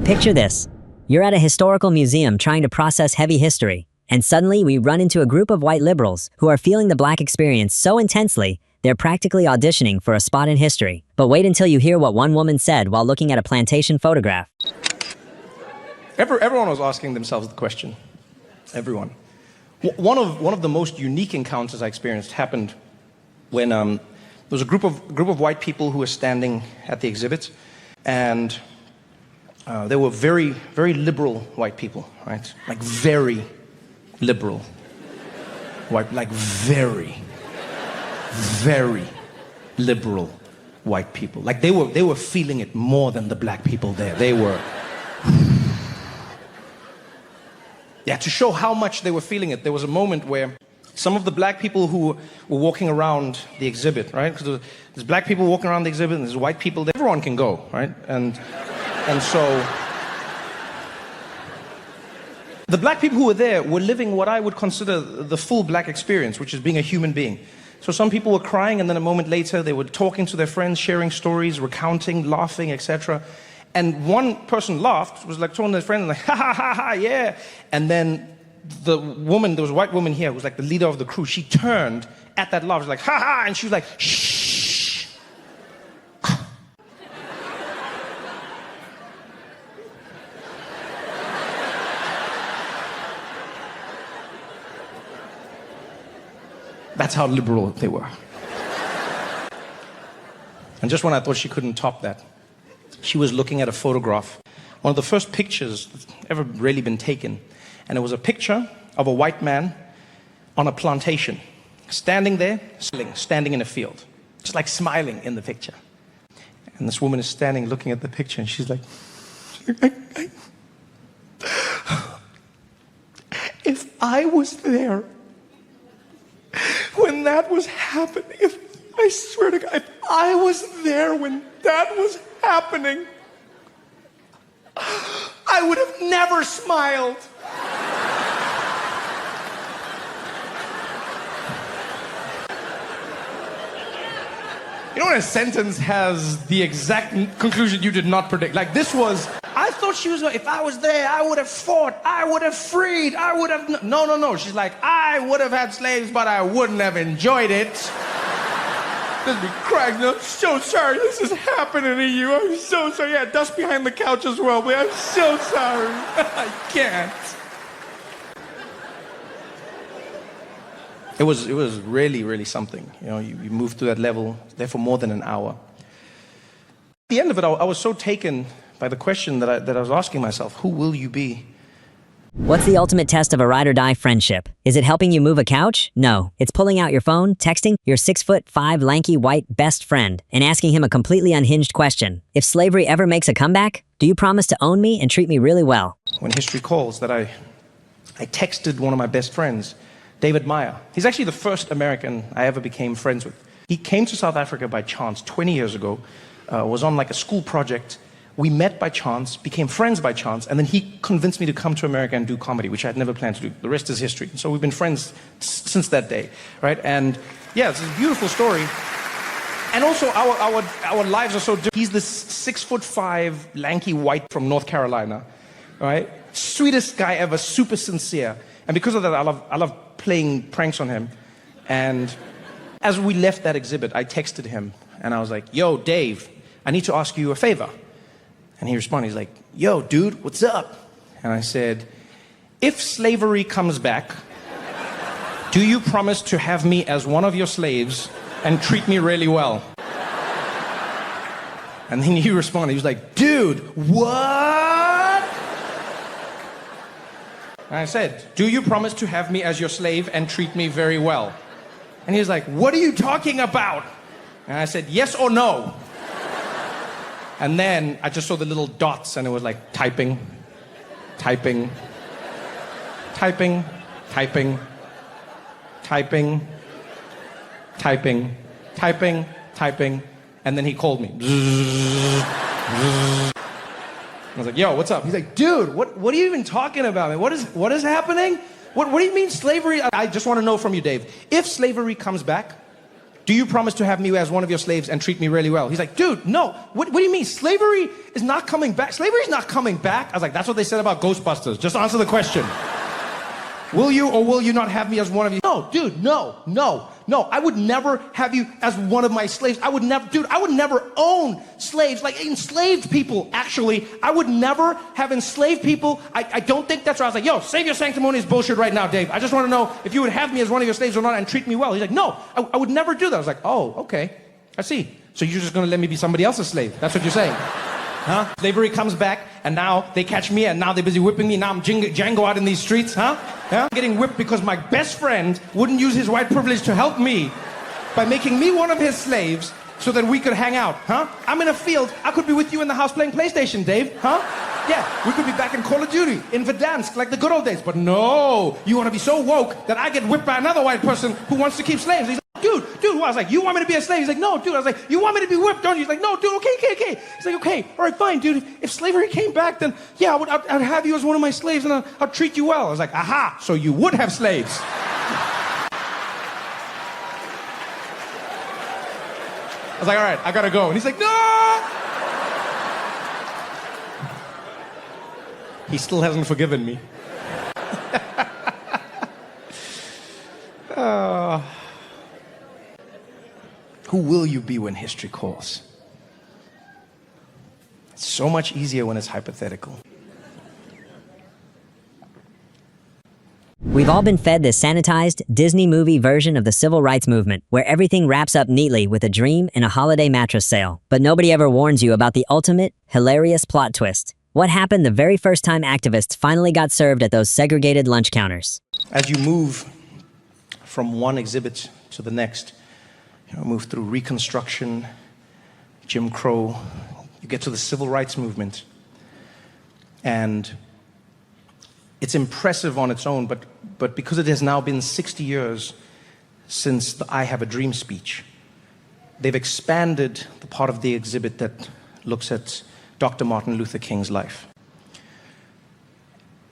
Picture this. You're at a historical museum trying to process heavy history, and suddenly we run into a group of white liberals who are feeling the black experience so intensely, they're practically auditioning for a spot in history. But wait until you hear what one woman said while looking at a plantation photograph. Everyone was asking themselves the question. Everyone. One of the most unique encounters I experienced happened when there was a group of white people who were standing at the exhibit, and they were very, very liberal white people, right? Like very liberal white, like very, very liberal white people. Like they were feeling it more than the black people there. They were. Yeah, to show how much they were feeling it, there was a moment where some of the black people who were walking around the exhibit, right? Because there's black people walking around the exhibit, and there's white people there. Everyone can go, right? And so the black people who were there were living what I would consider the full black experience, which is being a human being. So some people were crying, and then a moment later they were talking to their friends, sharing stories, recounting, laughing, etc. And one person laughed, was like talking to their friend, like, ha ha ha ha, yeah. And then the woman, there was a white woman here who was like the leader of the crew. She turned at that laugh, she was like, ha ha, and she was like, shh. That's how liberal they were. And just when I thought she couldn't top that, she was looking at a photograph, one of the first pictures that's ever really been taken. And it was a picture of a white man on a plantation, standing there, standing in a field, just like smiling in the picture. And this woman is standing looking at the picture, and she's like, if I was there when that was happening, I swear to God, if I was there when that was happening, I would have never smiled. You know when a sentence has the exact conclusion you did not predict? Like this was, I thought she was like, if I was there, I would have fought, I would have freed, I would have, no. She's like, I would have had slaves, but I wouldn't have enjoyed it. Just be crying, I'm so sorry this is happening to you. I'm so sorry. Yeah, dust behind the couch as well, but I'm so sorry. I can't. It was really, really something. You know, you moved to that level there for more than an hour. At the end of it, I was so taken by the question that I was asking myself, who will you be? What's the ultimate test of a ride-or-die friendship? Is it helping you move a couch? No. It's pulling out your phone, texting your 6'5" lanky white best friend, and asking him a completely unhinged question. If slavery ever makes a comeback, do you promise to own me and treat me really well? When history calls that I texted one of my best friends, David Meyer. He's actually the first American I ever became friends with. He came to South Africa by chance 20 years ago, was on like a school project. We met by chance, became friends by chance, and then he convinced me to come to America and do comedy, which I had never planned to do. The rest is history. So we've been friends since that day, right? And yeah, it's a beautiful story. And also our lives are so different. He's this 6'5" lanky white from North Carolina, right? Sweetest guy ever, super sincere. And because of that, I love playing pranks on him. And as we left that exhibit, I texted him, and I was like, yo, Dave, I need to ask you a favor. And he responded, he's like, yo, dude, what's up? And I said, if slavery comes back, do you promise to have me as one of your slaves and treat me really well? And then he responded, he was like, dude, what? And I said, do you promise to have me as your slave and treat me very well? And he was like, what are you talking about? And I said, yes or no? And then I just saw the little dots, and it was like typing, typing, typing, typing, typing, typing, typing, typing, and then he called me. I was like, yo, what's up? He's like, dude, what are you even talking about, man? What is happening? What do you mean slavery? I just want to know from you, Dave. If slavery comes back, do you promise to have me as one of your slaves and treat me really well? He's like, dude, no. What do you mean? Slavery is not coming back. Slavery's not coming back. I was like, that's what they said about Ghostbusters. Just answer the question. Will you or will you not have me as one of you? No, dude, no. I would never have you as one of my slaves. I would never own slaves, like enslaved people, actually. I would never have enslaved people. I don't think that's right. I was like, yo, save your sanctimonious bullshit right now, Dave. I just want to know if you would have me as one of your slaves or not and treat me well. He's like, no, I would never do that. I was like, oh, okay, I see. So you're just going to let me be somebody else's slave. That's what you're saying. Huh? Slavery comes back, and now they catch me, and now they're busy whipping me. Now I'm Django out in these streets, huh? Yeah? I'm getting whipped because my best friend wouldn't use his white privilege to help me by making me one of his slaves so that we could hang out, huh? I'm in a field. I could be with you in the house playing PlayStation, Dave, huh? Yeah, we could be back in Call of Duty, in Verdansk, like the good old days. But no, you want to be so woke that I get whipped by another white person who wants to keep slaves. He's like, dude, I was like, you want me to be a slave? He's like, no, dude. I was like, you want me to be whipped, don't you? He's like, no, dude, okay. He's like, okay, all right, fine, dude. If slavery came back, then yeah, I'd have you as one of my slaves and I'd treat you well. I was like, aha, so you would have slaves. I was like, all right, I gotta go. And he's like, no! He still hasn't forgiven me. Who will you be when history calls? It's so much easier when it's hypothetical. We've all been fed this sanitized Disney movie version of the civil rights movement, where everything wraps up neatly with a dream and a holiday mattress sale. But nobody ever warns you about the ultimate, hilarious plot twist. What happened the very first time activists finally got served at those segregated lunch counters? As you move from one exhibit to the next, move through Reconstruction, Jim Crow, you get to the civil rights movement. And it's impressive on its own, but because it has now been 60 years since the I Have a Dream speech, they've expanded the part of the exhibit that looks at Dr. Martin Luther King's life.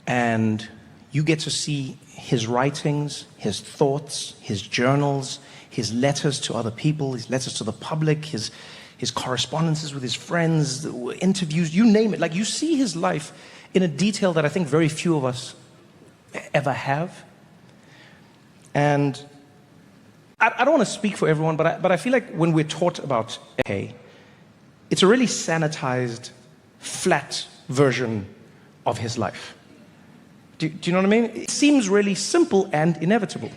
And you get to see his writings, his thoughts, his journals, his letters to other people, his letters to the public, his correspondences with his friends, interviews, you name it. Like, you see his life in a detail that I think very few of us ever have. And I don't want to speak for everyone, but I feel like when we're taught about MLK, it's a really sanitized, flat version of his life. Do you know what I mean? It seems really simple and inevitable.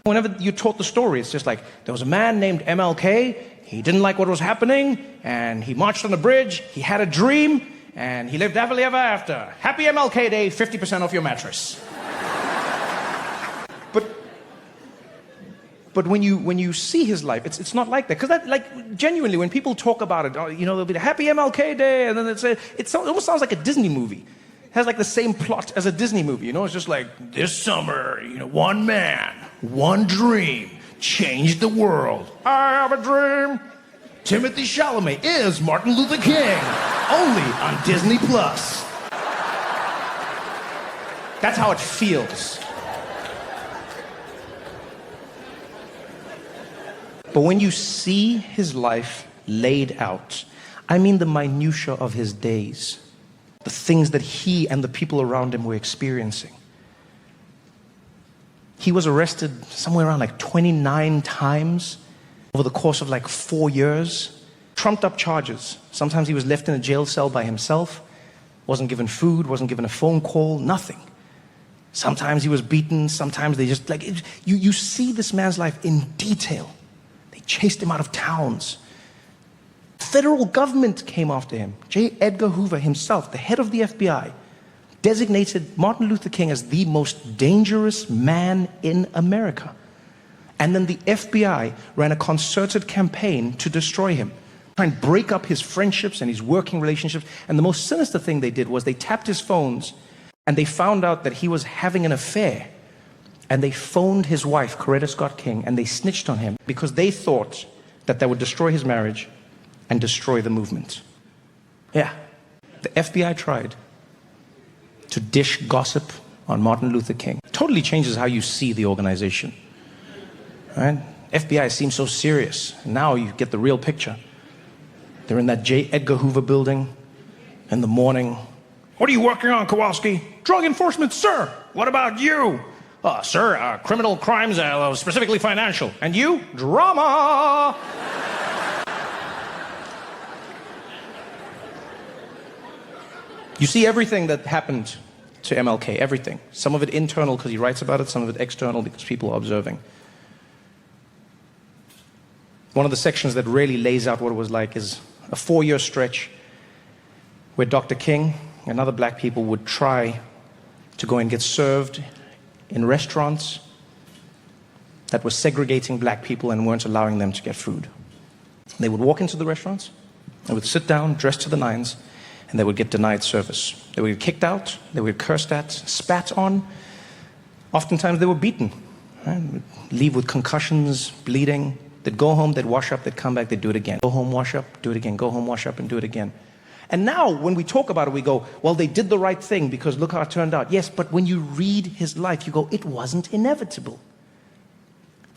Whenever you're taught the story, it's just like, there was a man named MLK, he didn't like what was happening, and he marched on the bridge, he had a dream, and he lived happily ever after. Happy MLK Day, 50% off your mattress. But when you see his life, it's not like that. Because that, like, genuinely, when people talk about it, there'll be the Happy MLK Day, and then it almost sounds like a Disney movie. It has like the same plot as a Disney movie, It's just like, this summer, one man, one dream, changed the world. I have a dream. Timothy Chalamet is Martin Luther King, only on Disney Plus. That's how it feels. But when you see his life laid out, I mean the minutiae of his days, the things that he and the people around him were experiencing. He was arrested somewhere around like 29 times over the course of like 4 years. Trumped up charges. Sometimes he was left in a jail cell by himself, wasn't given food, wasn't given a phone call, nothing. Sometimes he was beaten, sometimes they just, like, you see this man's life in detail. They chased him out of towns. Federal government came after him. J. Edgar Hoover himself, the head of the FBI, designated Martin Luther King as the most dangerous man in America. And then the FBI ran a concerted campaign to destroy him, try and break up his friendships and his working relationships. And the most sinister thing they did was they tapped his phones and they found out that he was having an affair. And they phoned his wife, Coretta Scott King, and they snitched on him because they thought that would destroy his marriage and destroy the movement. Yeah, the FBI tried to dish gossip on Martin Luther King. It totally changes how you see the organization, right? FBI seems so serious. Now you get the real picture. They're in that J. Edgar Hoover building in the morning. What are you working on, Kowalski? Drug enforcement, sir. What about you? Sir, criminal crimes, specifically financial. And you? Drama! You see everything that happened to MLK, everything. Some of it internal because he writes about it, some of it external because people are observing. One of the sections that really lays out what it was like is a 4-year stretch where Dr. King and other black people would try to go and get served in restaurants that were segregating black people and weren't allowing them to get food. They would walk into the restaurants, they would sit down, dressed to the nines, and they would get denied service. They would get kicked out, they would get cursed at, spat on. Oftentimes they were beaten, right? Leave with concussions, bleeding. They'd go home, they'd wash up, they'd come back, they'd do it again. Go home, wash up, do it again. Go home, wash up, and do it again. And now, when we talk about it, we go, well, they did the right thing because look how it turned out. Yes, but when you read his life, you go, it wasn't inevitable.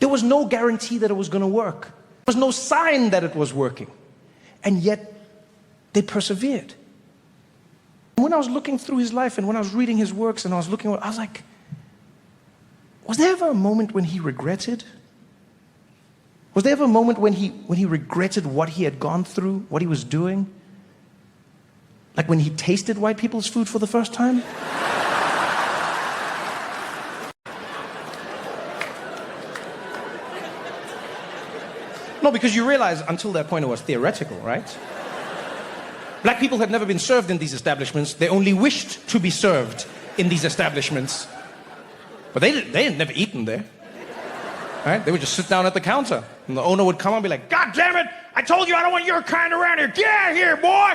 There was no guarantee that it was going to work. There was no sign that it was working. And yet, they persevered. When I was looking through his life and when I was reading his works and I was looking, I was like, was there ever a moment when he regretted? Was there ever a moment when he regretted what he had gone through, what he was doing? Like when he tasted white people's food for the first time? No, because you realize until that point it was theoretical, right? Black people had never been served in these establishments. They only wished to be served in these establishments. But they had never eaten there. Right? They would just sit down at the counter. And the owner would come and be like, God damn it! I told you I don't want your kind around here. Get out of here, boy!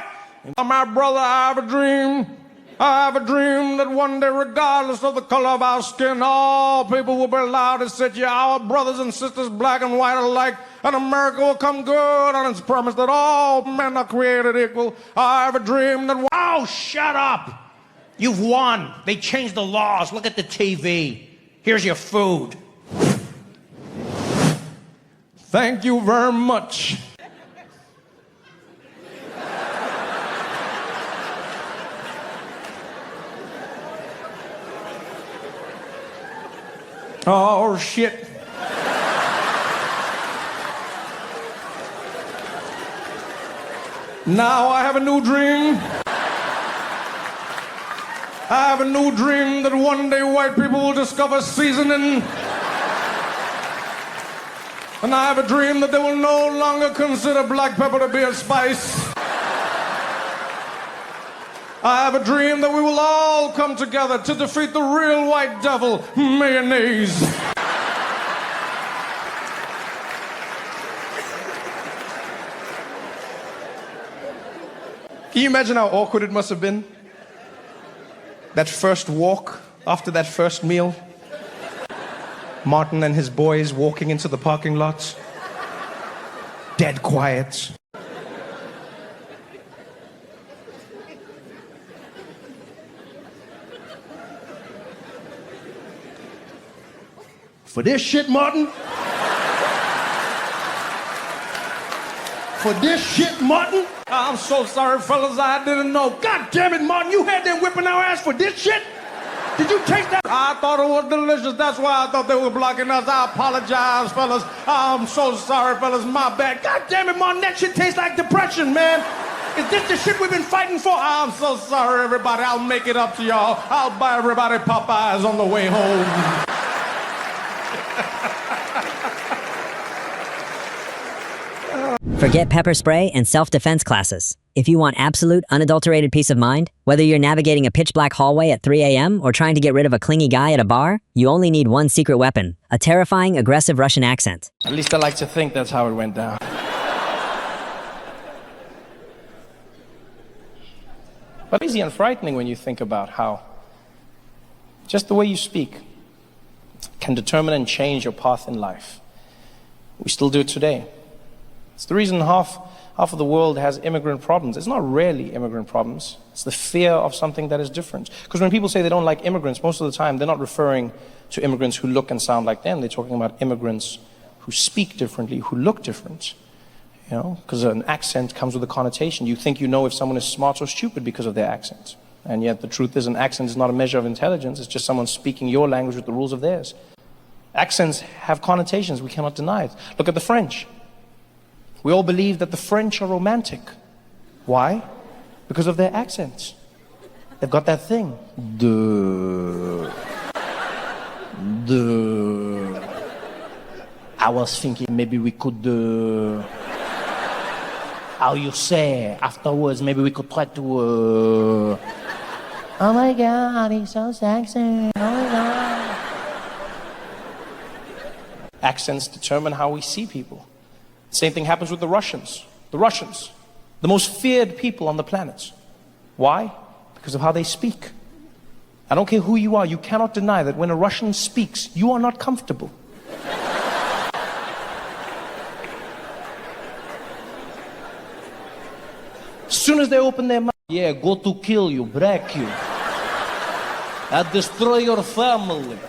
And my brother, I have a dream. I have a dream that one day, regardless of the color of our skin, all people will be allowed to sit here, our brothers and sisters, black and white alike, and America will come good on its promise that all men are created equal. I have a dream that... Oh, shut up! You've won. They changed the laws. Look at the TV. Here's your food. Thank you very much. Oh, shit. Now I have a new dream. I have a new dream that one day white people will discover seasoning. And I have a dream that they will no longer consider black pepper to be a spice. I have a dream that we will all come together to defeat the real white devil, mayonnaise. Can you imagine how awkward it must have been? That first walk after that first meal. Martin and his boys walking into the parking lot. Dead quiet. For this shit, Martin? For this shit, Martin? I'm so sorry, fellas, I didn't know. God damn it, Martin, you had them whipping our ass for this shit? Did you taste that? I thought it was delicious. That's why I thought they were blocking us. I apologize, fellas. I'm so sorry, fellas. My bad. God damn it, Martin, that shit tastes like depression, man. Is this the shit we've been fighting for? I'm so sorry, everybody. I'll make it up to y'all. I'll buy everybody Popeyes on the way home. Forget pepper spray and self-defense classes. If you want absolute, unadulterated peace of mind, whether you're navigating a pitch-black hallway at 3 a.m. or trying to get rid of a clingy guy at a bar, you only need one secret weapon: a terrifying, aggressive Russian accent. At least I like to think that's how it went down. But it's easy and frightening when you think about how just the way you speak can determine and change your path in life. We still do it today. It's the reason half of the world has immigrant problems. It's not really immigrant problems. It's the fear of something that is different. Because when people say they don't like immigrants, most of the time they're not referring to immigrants who look and sound like them. They're talking about immigrants who speak differently, who look different. You know, because an accent comes with a connotation. You think you know if someone is smart or stupid because of their accent. And yet the truth is an accent is not a measure of intelligence. It's just someone speaking your language with the rules of theirs. Accents have connotations. We cannot deny it. Look at the French. We all believe that the French are romantic. Why? Because of their accents. They've got that thing. I was thinking maybe we could how you say afterwards, maybe we could try to oh my God, he's so sexy. Oh my God. Accents determine how we see people. Same thing happens with the Russians. The Russians, the most feared people on the planet. Why? Because of how they speak. I don't care who you are, you cannot deny that when a Russian speaks, you are not comfortable. As soon as they open their mouth, yeah, go to kill you, break you. I'll destroy your family.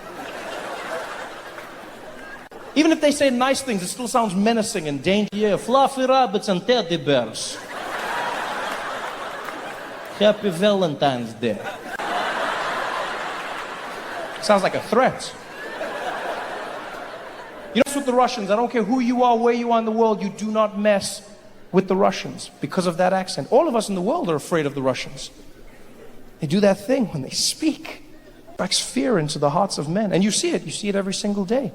Even if they say nice things, it still sounds menacing and dangerous. Yeah, fluffy rabbits and teddy bears. Happy Valentine's Day. Sounds like a threat. You know, with the Russians, I don't care who you are, where you are in the world, you do not mess with the Russians because of that accent. All of us in the world are afraid of the Russians. They do that thing when they speak. It strikes fear into the hearts of men. And you see it every single day.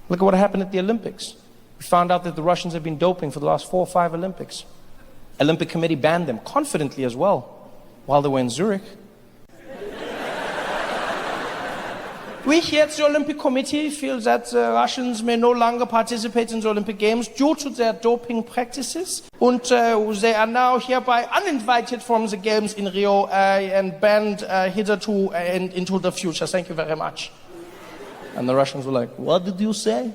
Look at what happened at the Olympics. We found out that the Russians have been doping for the last 4 or 5 Olympics. Olympic Committee banned them, confidently as well, while they were in Zurich. We here at the Olympic Committee feel that Russians may no longer participate in the Olympic Games due to their doping practices. And they are now hereby uninvited from the Games in Rio and banned hitherto and into the future. Thank you very much. And the Russians were like, what did you say?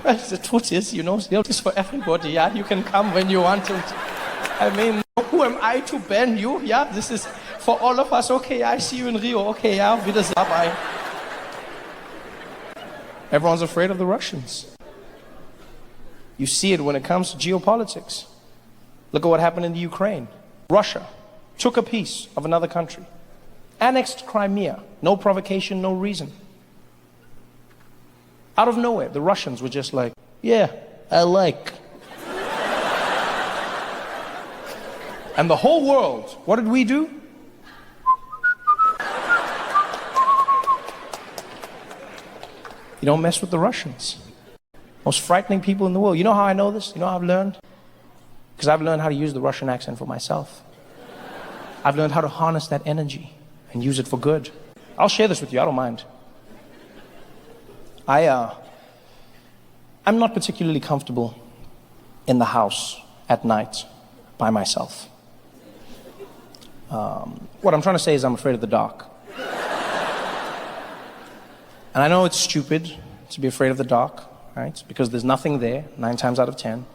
Well, the truth is, you know, it's for everybody, yeah? You can come when you want to. I mean, who am I to ban you? Yeah, this is for all of us. Okay, I see you in Rio. Okay, yeah, wiedersehen. Bye. Everyone's afraid of the Russians. You see it when it comes to geopolitics. Look at what happened in the Ukraine. Russia took a piece of another country, annexed Crimea, no provocation, no reason. Out of nowhere, the Russians were just like, yeah, I like. And the whole world, what did we do? You don't mess with the Russians. Most frightening people in the world. You know how I know this? You know how I've learned? Because I've learned how to use the Russian accent for myself. I've learned how to harness that energy and use it for good. I'll share this with you, I don't mind. I'm not particularly comfortable in the house at night by myself. What I'm trying to say is I'm afraid of the dark. And I know it's stupid to be afraid of the dark, right? Because there's nothing there, 9 times out of 10.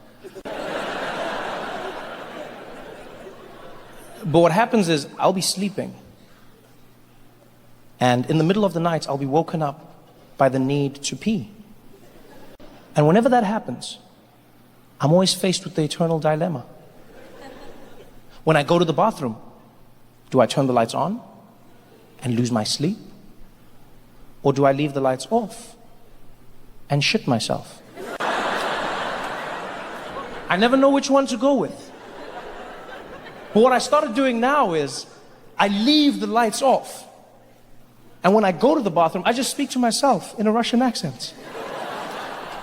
But what happens is I'll be sleeping. And in the middle of the night, I'll be woken up by the need to pee. And whenever that happens, I'm always faced with the eternal dilemma. When I go to the bathroom, do I turn the lights on and lose my sleep? Or do I leave the lights off and shit myself? I never know which one to go with. But what I started doing now is I leave the lights off. And when I go to the bathroom, I just speak to myself in a Russian accent.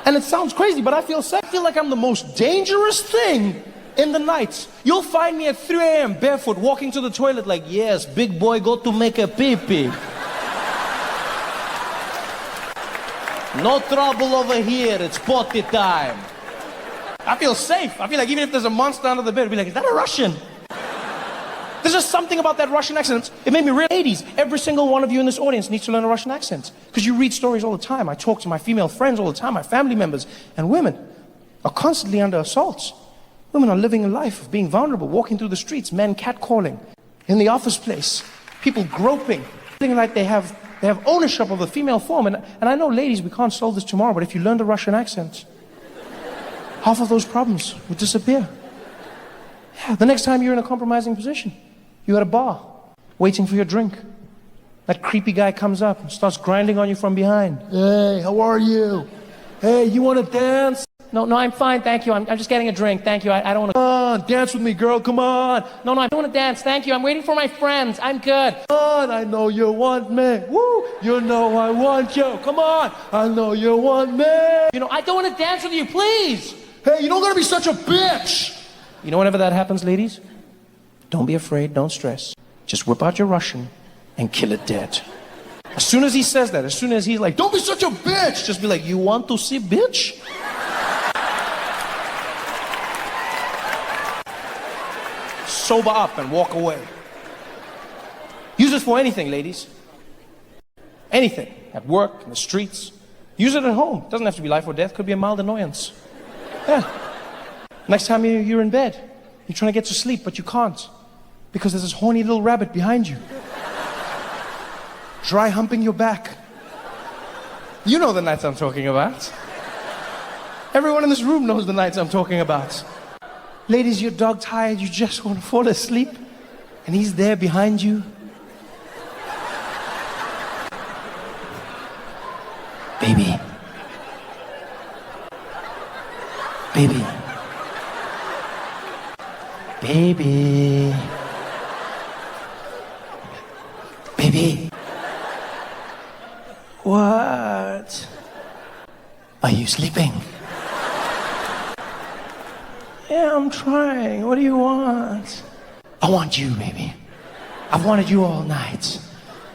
And it sounds crazy, but I feel like I'm the most dangerous thing in the night. You'll find me at 3 a.m. barefoot walking to the toilet like, yes, big boy, go to make a pee-pee. No trouble over here, it's potty time. I feel safe. I feel like even if there's a monster under the bed, I'll be like, is that a Russian? There's just something about that Russian accent. It made me real 80s. Every single one of you in this audience needs to learn a Russian accent. Because you read stories all the time. I talk to my female friends all the time, my family members. And women are constantly under assault. Women are living a life of being vulnerable, walking through the streets, men catcalling, in the office place, people groping, feeling like they have They have ownership of the female form. And I know, ladies, we can't solve this tomorrow, but if you learn the Russian accent, half of those problems would disappear. Yeah, the next time you're in a compromising position, you're at a bar, waiting for your drink. That creepy guy comes up and starts grinding on you from behind. Hey, how are you? Hey, you want to dance? No, I'm fine, thank you. I'm just getting a drink, thank you. I don't want to... Come on, dance with me, girl, come on. No, I don't want to dance, thank you. I'm waiting for my friends, I'm good. Come on, I know you want me. Woo, you know I want you. Come on, I know you want me. You know, I don't want to dance with you, please. Hey, you don't got to be such a bitch. You know, whenever that happens, ladies, don't be afraid, don't stress. Just whip out your Russian and kill it dead. As soon as he says that, as soon as he's like, don't be such a bitch, just be like, you want to see bitch? Sober up and walk away. Use it for anything, ladies. Anything. At work, in the streets. Use it at home. Doesn't have to be life or death. Could be a mild annoyance. Yeah. Next time you're in bed, you're trying to get to sleep, but you can't. Because there's this horny little rabbit behind you. Dry humping your back. You know the nights I'm talking about. Everyone in this room knows the nights I'm talking about. Ladies, you're dog tired, you just want to fall asleep, and he's there behind you. Baby. Baby. Baby. Baby. What? Are you sleeping? Yeah, I'm trying. What do you want? I want you, baby. I've wanted you all night.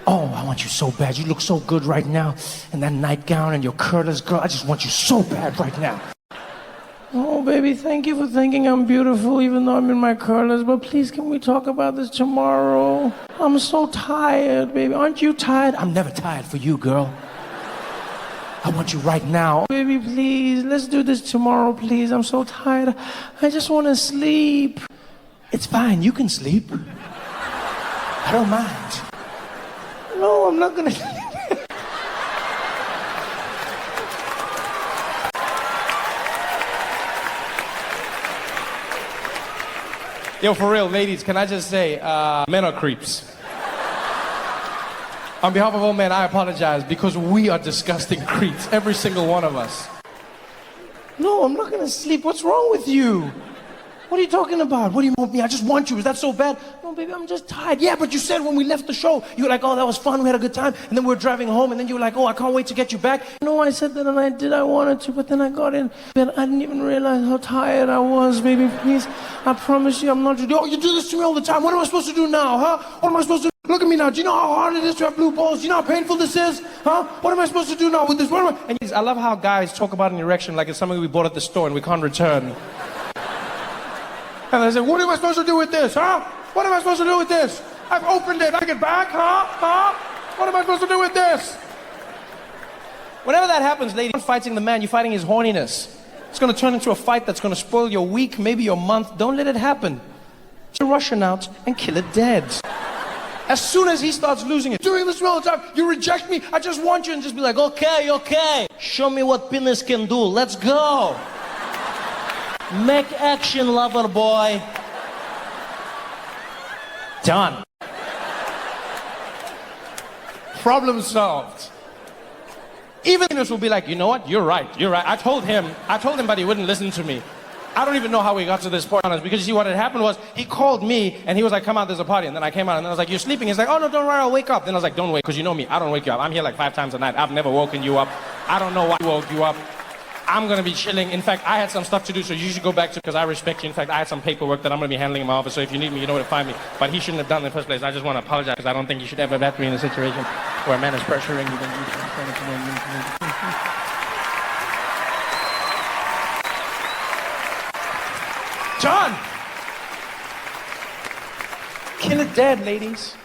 Oh, I want you so bad. You look so good right now. And that nightgown and your curlers, girl, I just want you so bad right now. Oh, baby, thank you for thinking I'm beautiful, even though I'm in my curlers. But please, can we talk about this tomorrow? I'm so tired, baby. Aren't you tired? I'm never tired for you, girl. I want you right now. Baby, please, let's do this tomorrow, please. I'm so tired. I just want to sleep. It's fine, you can sleep. I don't mind. No, I'm not gonna sleep. Yo, for real, ladies, can I just say, men are creeps. On behalf of all men, I apologize because we are disgusting creeps, every single one of us. No, I'm not gonna sleep. What's wrong with you? What are you talking about? What do you want me? I just want you. Is that so bad? No, baby, I'm just tired. Yeah, but you said when we left the show, you were like, oh, that was fun. We had a good time. And then we were driving home, and then you were like, oh, I can't wait to get you back. No, I said that, and I did. I wanted to, but then I got in bed. I didn't even realize how tired I was, baby. Please, I promise you, I'm not. Oh, you do this to me all the time. What am I supposed to do now, huh? What am I supposed to do? Look at me now. Do you know how hard it is to have blue balls? Do you know how painful this is? Huh? What am I supposed to do now with this? What am I? And I love how guys talk about an erection like it's something we bought at the store and we can't return. And they say, what am I supposed to do with this, huh? What am I supposed to do with this? I've opened it. I get back, huh? Huh? What am I supposed to do with this? Whenever that happens, lady, you're not fighting the man. You're fighting his horniness. It's going to turn into a fight that's going to spoil your week, maybe your month. Don't let it happen. You're rushing out and kill it dead. As soon as he starts losing it, doing this all the time, you reject me, I just want you, and just be like, okay, show me what penis can do, let's go. Make action, lover boy. Done. Problem solved. Even this will be like, you know what, you're right. I told him, but he wouldn't listen to me. I don't even know how we got to this point, honest, because you see what had happened was he called me and he was like, come out, there's a party. And then I came out and then I was like, you're sleeping? He's like, oh no, don't worry, I'll wake up. Then I was like, don't wake, because you know me, I don't wake you up. I'm here like 5 times a night. I've never woken you up. I don't know why I woke you up. I'm gonna be chilling. In fact, I had some stuff to do, so you should go back to, because I respect you. In fact, I had some paperwork that I'm gonna be handling in my office, so if you need me, you know where to find me. But he shouldn't have done it in the first place. I just want to apologize, because I don't think you should ever bat me in a situation where a man is pressuring you. John! Kill it dead, ladies.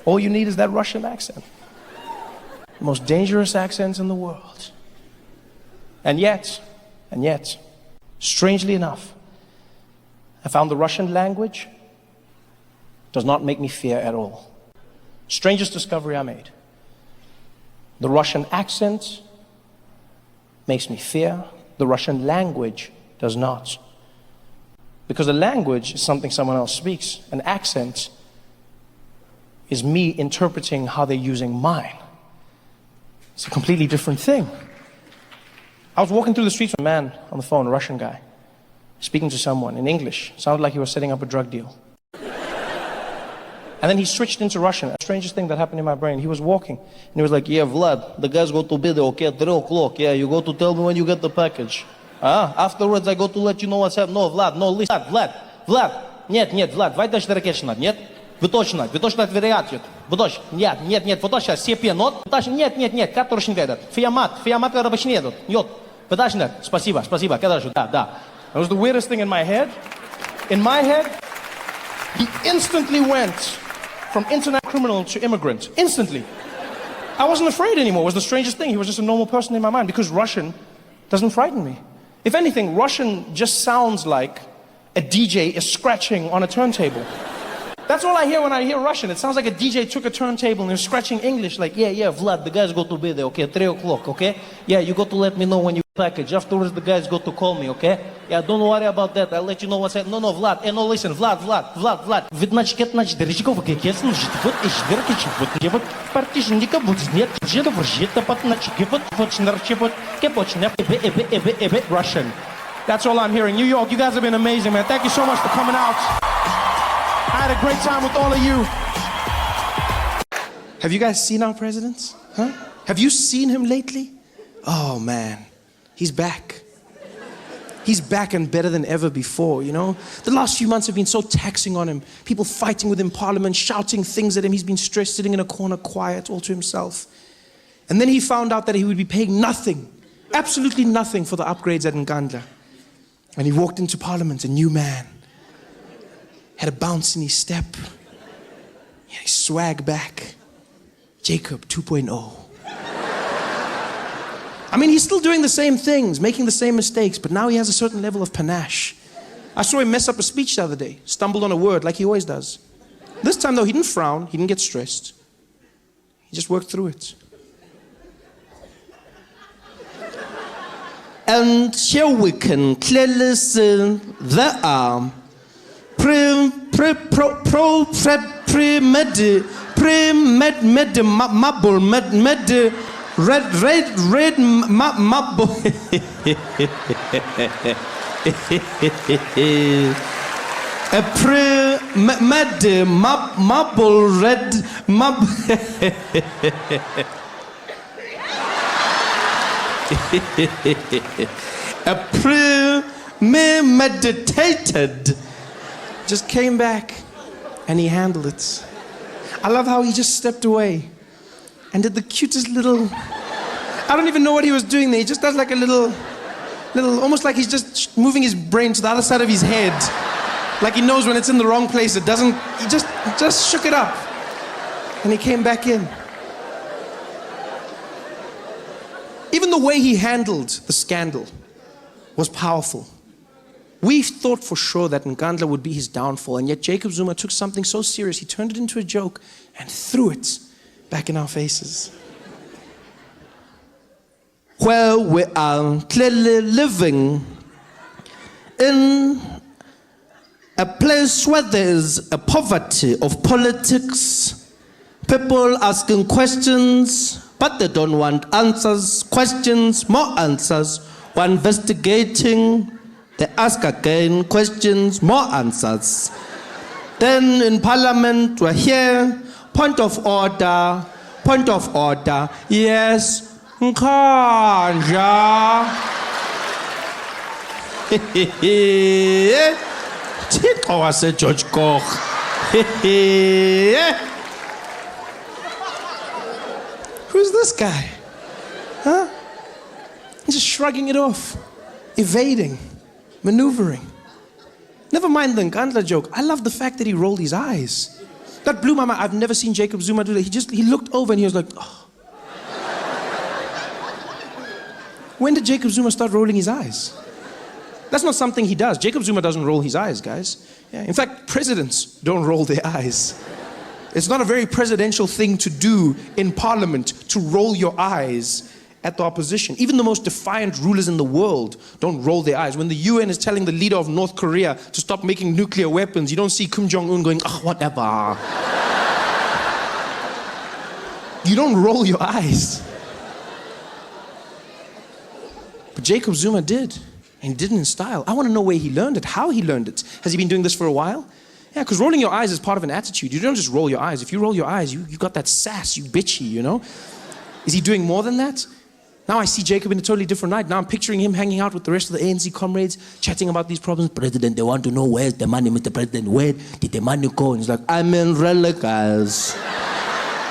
All you need is that Russian accent. The most dangerous accents in the world. And yet, strangely enough, I found the Russian language does not make me fear at all. Strangest discovery I made. The Russian accent makes me fear. The Russian language does not. Because a language is something someone else speaks. An accent is me interpreting how they're using mine. It's a completely different thing. I was walking through the streets with a man on the phone, a Russian guy, speaking to someone in English. Sounded like he was setting up a drug deal. And then he switched into Russian. The strangest thing that happened in my brain. He was walking, and he was like, yeah, Vlad, the guys go to bed, okay, at 3 o'clock. Yeah, you go to tell me when you get the package. Afterwards, I go to let you know what's happening. No, Vlad, no, listen, Vlad. Нет, Vlad, давай дальше ракетчик надо, нет? Вы точно отверяете. Вы точно, нет, вы точно, все пьянот. Нет, как точно говорят? Фиамат, когда обычно едут. Нет, вы точно, спасибо, когда же, да. That was the weirdest thing in my head. In my head, he instantly went from internet criminal to immigrant. Instantly. I wasn't afraid anymore. It was the strangest thing. He was just a normal person in my mind because Russian doesn't frighten me. If anything, Russian just sounds like a DJ is scratching on a turntable. That's all I hear when I hear Russian. It sounds like a DJ took a turntable and is scratching English like, yeah, Vlad, the guys go to bed, okay, 3 o'clock, okay? Yeah, you got to let me know when you package. Afterwards, the guys got to call me, okay? Yeah, don't worry about that. I'll let you know what's happening. No, Vlad. No, listen, Vlad. Vidnačket derečkov kekesn jitbut ishdirkechbut jebut partishnika butznet jeda vrjeta patnačkebut vochnarchebut kepochne ebe Russian. That's all I'm hearing. New York, you guys have been amazing, man. Thank you so much for coming out. I had a great time with all of you. Have you guys seen our president? Huh? Have you seen him lately? Oh man, he's back. He's back and better than ever before, you know? The last few months have been so taxing on him. People fighting with him in Parliament, shouting things at him. He's been stressed, sitting in a corner, quiet, all to himself. And then he found out that he would be paying nothing, absolutely nothing for the upgrades at Nkandla. And he walked into Parliament, a new man. Had a bounce in his step. He had his swag back. Jacob 2.0. I mean, he's still doing the same things, making the same mistakes, but now he has a certain level of panache. I saw him mess up a speech the other day, stumbled on a word like he always does. This time though, he didn't frown, he didn't get stressed. He just worked through it. And here we can clearly see there are red marble. A marble red marble. A premeditated. Just came back and he handled it. I love how he just stepped away and did the cutest little, I don't even know what he was doing there. He just does like a little, almost like he's just moving his brain to the other side of his head. Like he knows when it's in the wrong place, it doesn't, he just shook it up. And he came back in. Even the way he handled the scandal was powerful. We thought for sure that Nkandla would be his downfall, and yet Jacob Zuma took something so serious, he turned it into a joke and threw it back in our faces. Where we are clearly living in a place where there is a poverty of politics, people asking questions, but they don't want answers, questions, more answers. We're investigating, they ask again, questions, more answers. Then in Parliament, we're here, point of order, yes, Nkandla. Thixo wase George Koch. Who's this guy? Huh? He's just shrugging it off, evading, maneuvering. Never mind the Nkandla joke. I love the fact that he rolled his eyes. That blew my mind. I've never seen Jacob Zuma do that. He looked over and he was like, oh. When did Jacob Zuma start rolling his eyes? That's not something he does. Jacob Zuma doesn't roll his eyes, guys. Yeah, in fact, presidents don't roll their eyes. It's not a very presidential thing to do in parliament, to roll your eyes at the opposition. Even the most defiant rulers in the world don't roll their eyes. When the UN is telling the leader of North Korea to stop making nuclear weapons, you don't see Kim Jong-un going, whatever. You don't roll your eyes. But Jacob Zuma did, and he did it in style. I want to know where he learned it, how he learned it. Has he been doing this for a while? Yeah, because rolling your eyes is part of an attitude. You don't just roll your eyes. If you roll your eyes, you got that sass, you bitchy, you know? Is he doing more than that? Now I see Jacob in a totally different light. Now I'm picturing him hanging out with the rest of the ANC comrades, chatting about these problems. President, they want to know where's the money, Mr. President. Where did the money go? And he's like, I'm in guys.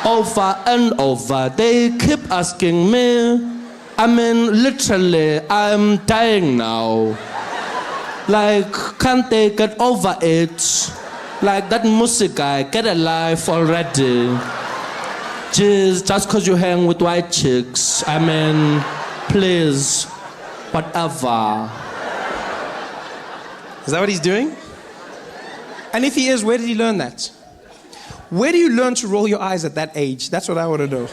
Over and over, they keep asking me. I mean, literally, I'm dying now. Like, can't they get over it? Like that music guy, get a life already. Just because you hang with white chicks. I mean, please, whatever. Is that what he's doing? And if he is, where did he learn that? Where do you learn to roll your eyes at that age? That's what I want to know.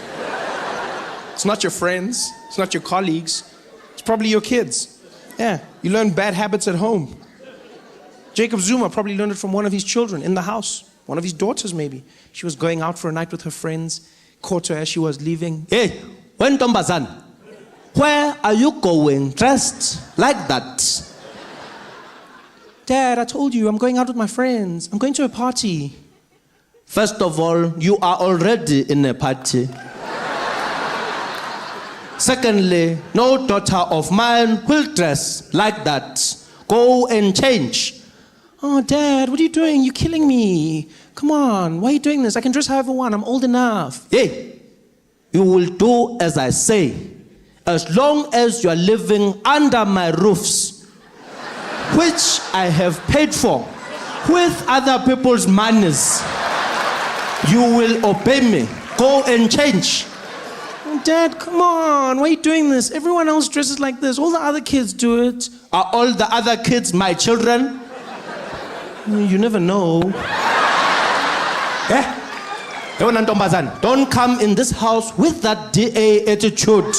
It's not your friends. It's not your colleagues. It's probably your kids. Yeah, you learn bad habits at home. Jacob Zuma probably learned it from one of his children in the house. One of his daughters, maybe. She was going out for a night with her friends, caught her as she was leaving. Hey, when Tombazan, where are you going dressed like that? Dad, I told you, I'm going out with my friends. I'm going to a party. First of all, you are already in a party. Secondly, no daughter of mine will dress like that. Go and change. Oh, Dad, what are you doing? You're killing me. Come on, why are you doing this? I can dress however I want. I'm old enough. Hey, you will do as I say. As long as you are living under my roofs, which I have paid for with other people's monies, you will obey me. Go and change. Oh, Dad, come on. Why are you doing this? Everyone else dresses like this. All the other kids do it. Are all the other kids my children? You never know. Yeah? Don't come in this house with that DA attitude.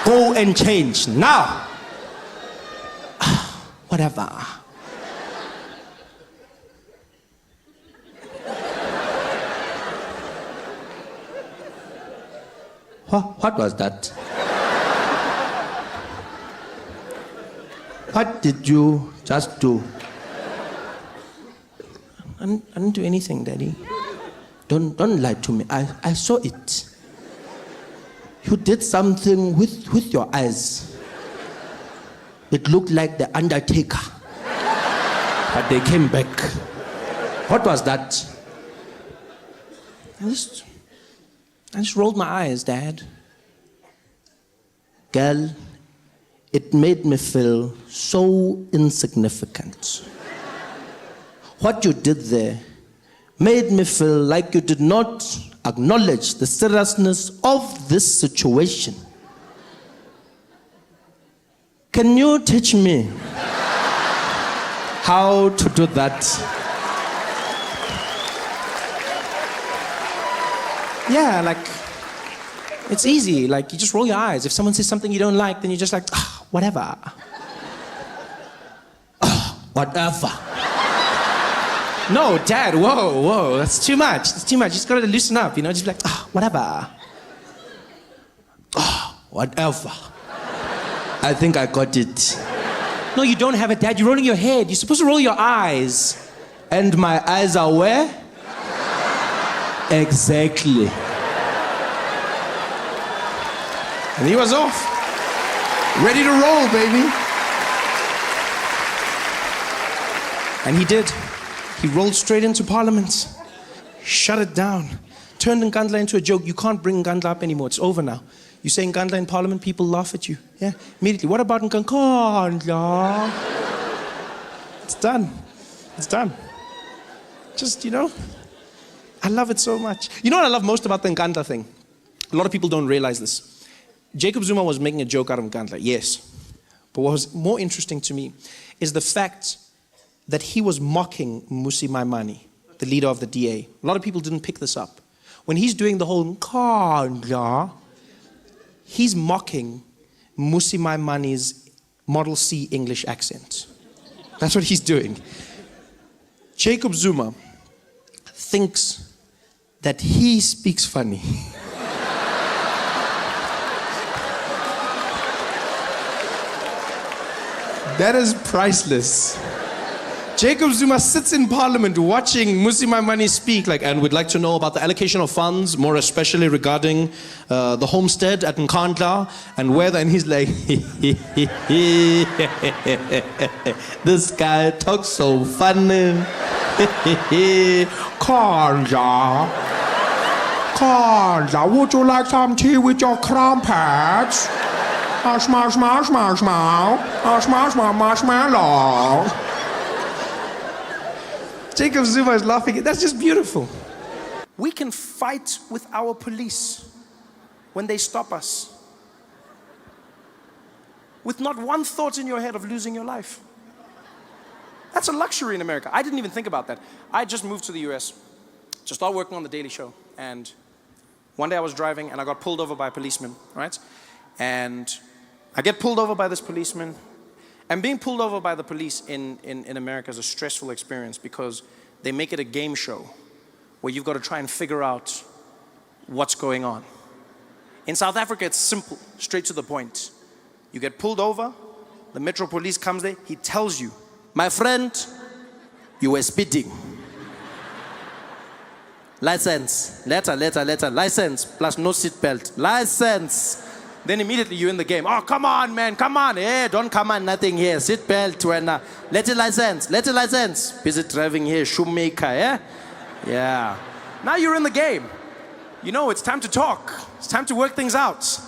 Go and change now. Whatever. What was that? What did you just do? I didn't do anything, Daddy. Don't lie to me. I saw it. You did something with your eyes. It looked like the Undertaker. But they came back. What was that? I just rolled my eyes, Dad. Girl, it made me feel so insignificant. What you did there made me feel like you did not acknowledge the seriousness of this situation. Can you teach me how to do that? Yeah, like, it's easy. Like, you just roll your eyes. If someone says something you don't like, then you're just like, whatever. Whatever. No, Dad, whoa, that's too much. That's too much. You just gotta loosen up, you know? Just be like, whatever. Whatever. I think I got it. No, you don't have it, Dad. You're rolling your head. You're supposed to roll your eyes. And my eyes are where? Exactly. And he was off. Ready to roll, baby. And he did. He rolled straight into Parliament. Shut it down. Turned Nkandla into a joke. You can't bring Nkandla up anymore. It's over now. You say Nkandla in Parliament, people laugh at you. Yeah, immediately. What about Nkandla? It's done. It's done. Just, you know, I love it so much. You know what I love most about the Nkandla thing? A lot of people don't realize this. Jacob Zuma was making a joke out of Nkandla, yes. But what was more interesting to me is the fact that he was mocking Musi Maimane. the leader of the DA. A lot of people didn't pick this up. When he's doing the whole Kanja, he's mocking Musi Maimani's Model C English accent. That's what he's doing. Jacob Zuma thinks that he speaks funny. That is priceless. Jacob Zuma sits in parliament watching Musi Maimani speak, like, and we'd like to know about the allocation of funds, more especially regarding the homestead at Nkandla, and whether, and he's like, this guy talks so funny. Kanja, would you like some tea with your crumpets? Marshmallow. Jacob Zuma is laughing. That's just beautiful. We can fight with our police when they stop us, with not one thought in your head of losing your life. That's a luxury in America. I didn't even think about that. I just moved to the US to start working on The Daily Show. And one day I was driving and I got pulled over by a policeman, right? And I get pulled over by this policeman. And being pulled over by the police in America is a stressful experience because they make it a game show where you've got to try and figure out what's going on. In South Africa, it's simple, straight to the point. You get pulled over, the Metro Police comes there, he tells you, my friend, you were speeding. License, letter, license, plus no seatbelt, license. Then immediately you're in the game. Oh, come on, man, come on. Hey, don't come on, nothing here. Seatbelt, when letter license. Busy driving here, shoemaker, yeah? Yeah. Now you're in the game. You know, it's time to talk. It's time to work things out.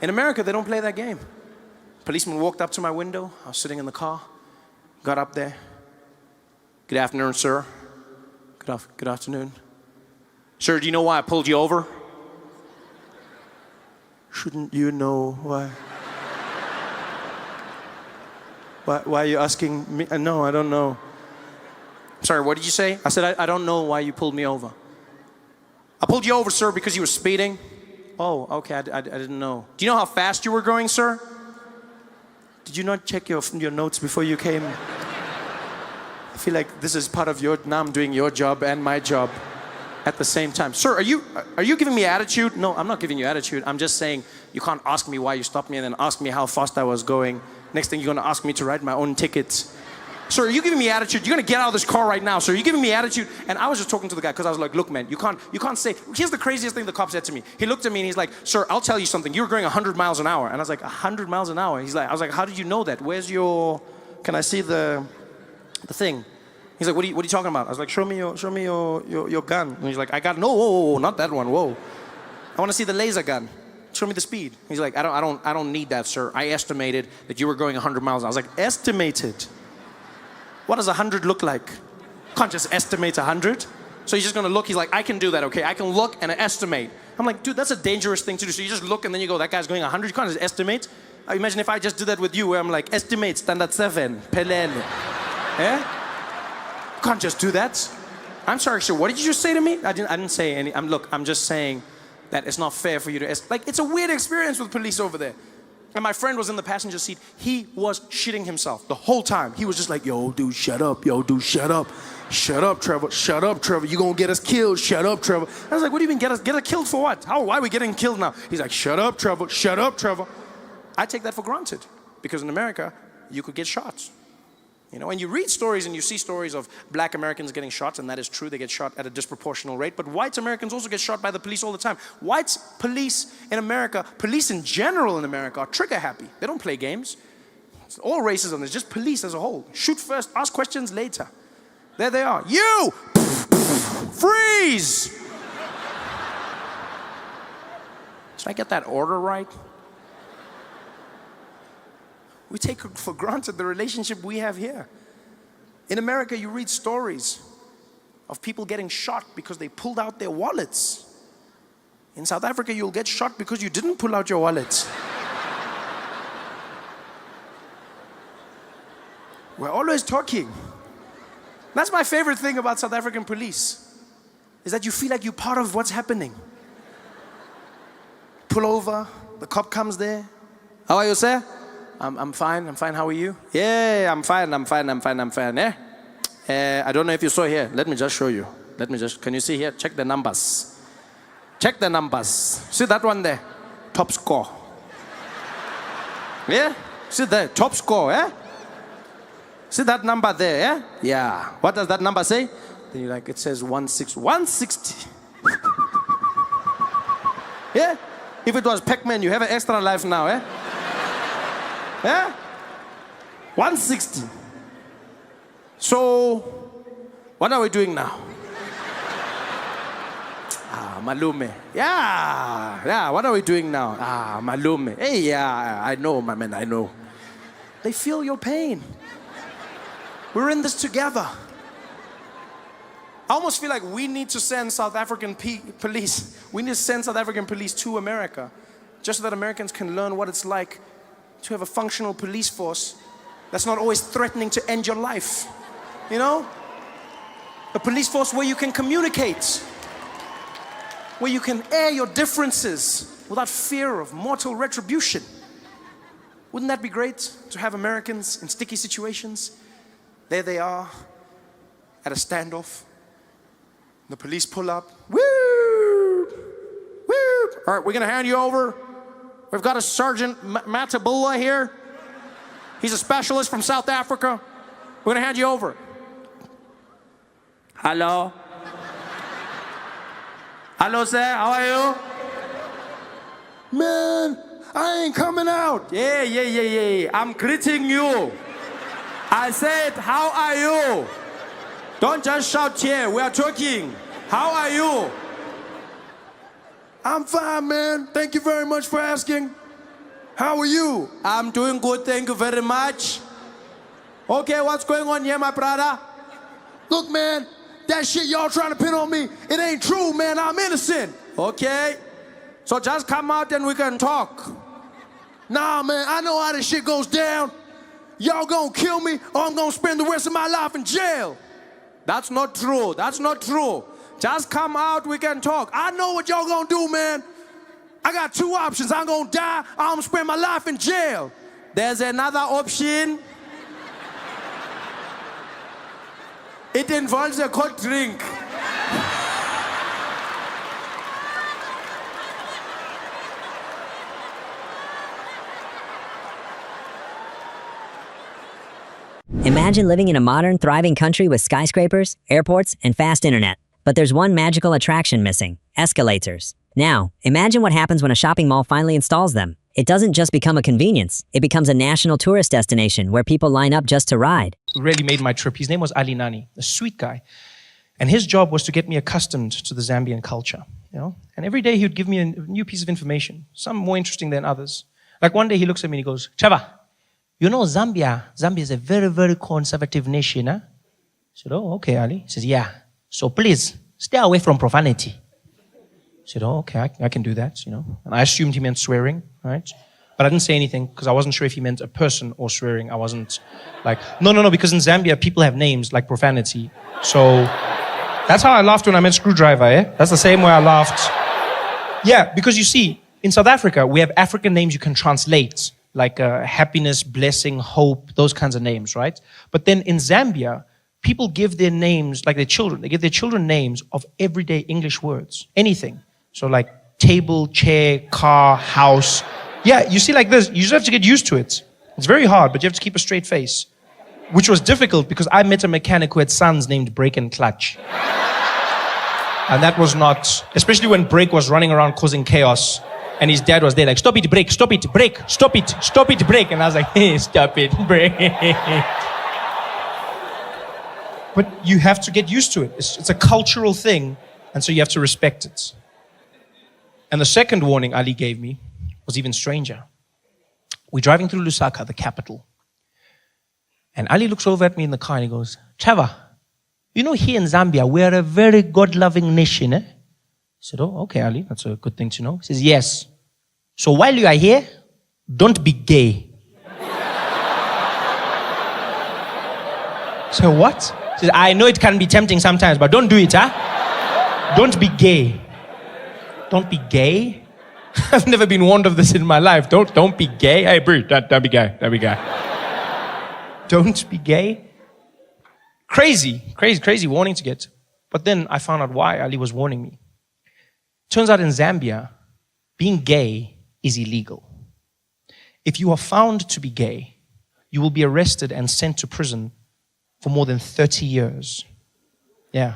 In America, they don't play that game. Policeman walked up to my window. I was sitting in the car. Got up there. Good afternoon, sir. Good afternoon. Sir, do you know why I pulled you over? Shouldn't you know why? Why are you asking me? No, I don't know. Sorry, what did you say? I said, I don't know why you pulled me over. I pulled you over, sir, because you were speeding. Oh, okay, I didn't know. Do you know how fast you were going, sir? Did you not check your notes before you came? I feel like this is part of now I'm doing your job and my job at the same time. Sir, are you giving me attitude? No, I'm not giving you attitude. I'm just saying you can't ask me why you stopped me and then ask me how fast I was going. Next thing you're gonna ask me to write my own tickets. Sir, are you giving me attitude? You're gonna get out of this car right now, sir. Are you giving me attitude? And I was just talking to the guy because I was like, look, man, you can't say. Here's the craziest thing the cop said to me. He looked at me and he's like, sir, I'll tell you something. You were going 100 miles an hour. And I was like, 100 miles an hour? I was like, how did you know that? Where's your, can I see the thing? He's like, what are you talking about? I was like, show me your gun. And he's like, I got, no, whoa, not that one, whoa. I want to see the laser gun. Show me the speed. He's like, I don't need that, sir. I estimated that you were going 100 miles. I was like, estimated? What does 100 look like? Can't just estimate 100. So he's just gonna look, he's like, I can do that, okay? I can look and estimate. I'm like, dude, that's a dangerous thing to do. So you just look and then you go, that guy's going 100. You can't just estimate. Imagine if I just did that with you, where I'm like, estimate, standard 7, pelele. Yeah? You can't just do that. I'm sorry, sir, what did you just say to me? I didn't say any, I'm just saying that it's not fair for you to, like, it's a weird experience with police over there. And my friend was in the passenger seat. He was shitting himself the whole time. He was just like, yo, dude, shut up. Yo, dude, shut up. Shut up, Trevor. Shut up, Trevor. You're going to get us killed. Shut up, Trevor. I was like, what do you mean get us killed for what? Why are we getting killed now? He's like, shut up, Trevor. Shut up, Trevor. I take that for granted because in America, you could get shot. You know, and you read stories and you see stories of black Americans getting shot, and that is true. They get shot at a disproportional rate. But white Americans also get shot by the police all the time. White police in America, police in general in America, are trigger happy. They don't play games. It's all racism. It's just police as a whole. Shoot first, ask questions later. There they are. You! Freeze! Did I get that order right? We take for granted the relationship we have here. In America, you read stories of people getting shot because they pulled out their wallets. In South Africa, you'll get shot because you didn't pull out your wallets. We're always talking. That's my favorite thing about South African police, is that you feel like you're part of what's happening. Pull over, the cop comes there. How are you, sir? I'm fine, how are you? Yeah, I'm fine, yeah? I don't know if you saw here, let me just show you. Can you see here? Check the numbers. Check the numbers. See that one there? Top score. Yeah? See there, top score, eh? See that number there, yeah? Yeah. What does that number say? Then you're like, it says 160. Yeah? If it was Pac-Man, you have an extra life now, eh? Yeah? 160. So, what are we doing now? Malume. Yeah, what are we doing now? Malume. Hey, yeah, I know, my man, I know. They feel your pain. We're in this together. I almost feel like we need to send South African police. We need to send South African police to America, just so that Americans can learn what it's like to have a functional police force that's not always threatening to end your life. You know? A police force where you can communicate, where you can air your differences without fear of mortal retribution. Wouldn't that be great, to have Americans in sticky situations? There they are, at a standoff. The police pull up. Woo! Woo! All right, we're gonna hand you over. We've got a Sergeant Matabula here. He's a specialist from South Africa. We're gonna hand you over. Hello? Hello, sir, how are you? Man, I ain't coming out. Yeah. I'm greeting you. I said, how are you? Don't just shout here, we are talking. How are you? I'm fine, man. Thank you very much for asking. How are you? I'm doing good, thank you very much. Okay, what's going on here, my brother? Look, man, that shit y'all trying to pin on me, it ain't true, man. I'm innocent. Okay, so just come out and we can talk. Nah, man, I know how this shit goes down. Y'all gonna kill me or I'm gonna spend the rest of my life in jail. That's not true. That's not true. Just come out, we can talk. I know what y'all gonna do, man. I got two options. I'm gonna die or I'm gonna spend my life in jail. There's another option. It involves a cold drink. Imagine living in a modern, thriving country with skyscrapers, airports, and fast internet. But there's one magical attraction missing: escalators. Now, imagine what happens when a shopping mall finally installs them. It doesn't just become a convenience, it becomes a national tourist destination where people line up just to ride. Really made my trip. His name was Ali Nani, a sweet guy. And his job was to get me accustomed to the Zambian culture, you know? And every day he would give me a new piece of information, some more interesting than others. Like one day he looks at me and he goes, Trevor, you know Zambia is a very, very conservative nation, huh? I said, oh, okay, Ali. He says, yeah. So please, stay away from profanity. I said, oh, okay, I can do that, you know. And I assumed he meant swearing, right? But I didn't say anything because I wasn't sure if he meant a person or swearing. I wasn't like, no, because in Zambia, people have names like profanity. So that's how I laughed when I met Screwdriver, eh? That's the same way I laughed. Yeah, because you see, in South Africa, we have African names you can translate, like happiness, blessing, hope, those kinds of names, right? But then in Zambia, people give their names, like their children, they give their children names of everyday English words, anything. So like table, chair, car, house. Yeah, you see like this, you just have to get used to it. It's very hard, but you have to keep a straight face. Which was difficult because I met a mechanic who had sons named Brake and Clutch. And that was not, especially when Brake was running around causing chaos. And his dad was there like, stop it, Brake, stop it, Brake, stop it, Brake. And I was like, hey, stop it, Brake. But you have to get used to it. It's a cultural thing, and so you have to respect it. And the second warning Ali gave me was even stranger. We're driving through Lusaka, the capital. And Ali looks over at me in the car and he goes, Trevor, you know here in Zambia, we're a very God-loving nation, eh? I said, oh, okay, Ali, that's a good thing to know. He says, yes. So while you are here, don't be gay. So what? She said, I know it can be tempting sometimes, but don't do it, huh? Don't be gay. Don't be gay? I've never been warned of this in my life. Don't be gay. Hey, Brie, don't be gay. Don't be gay. Don't be gay. Crazy warning to get. But then I found out why Ali was warning me. Turns out in Zambia, being gay is illegal. If you are found to be gay, you will be arrested and sent to prison for more than 30 years. Yeah.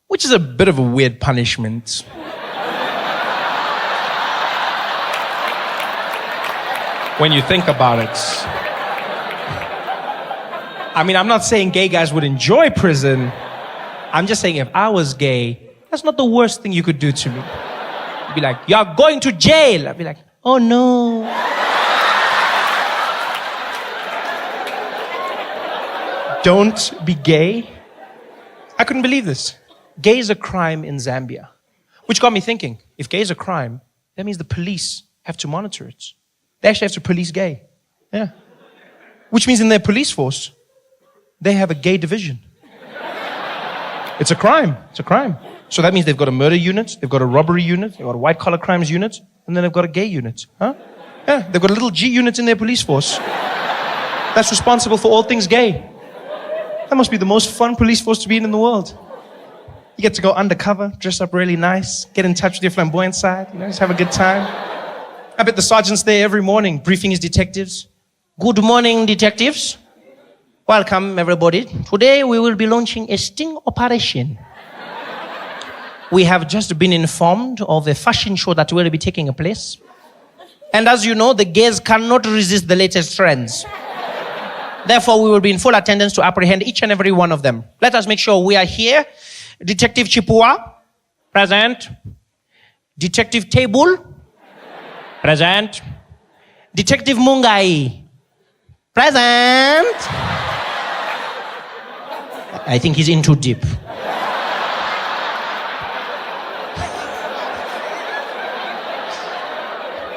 Which is a bit of a weird punishment. When you think about it. I mean, I'm not saying gay guys would enjoy prison. I'm just saying if I was gay, that's not the worst thing you could do to me. You'd be like, you're going to jail. I'd be like, oh no. Don't be gay. I couldn't believe this. Gay is a crime in Zambia. Which got me thinking, if gay is a crime, that means the police have to monitor it. They actually have to police gay. Yeah. Which means in their police force, they have a gay division. It's a crime. It's a crime. So that means they've got a murder unit, they've got a robbery unit, they've got a white collar crimes unit, and then they've got a gay unit. Huh? Yeah, they've got a little G unit in their police force that's responsible for all things gay. That must be the most fun police force to be in the world. You get to go undercover, dress up really nice, get in touch with your flamboyant side, just have a good time. I bet the sergeant's there every morning briefing his detectives. Good morning, detectives. Welcome, everybody. Today we will be launching a sting operation. We have just been informed of a fashion show that will be taking place. And as you know, the gays cannot resist the latest trends. Therefore, we will be in full attendance to apprehend each and every one of them. Let us make sure we are here. Detective Chipua, present. Detective Table, present. Detective Mungai, present. I think he's in too deep.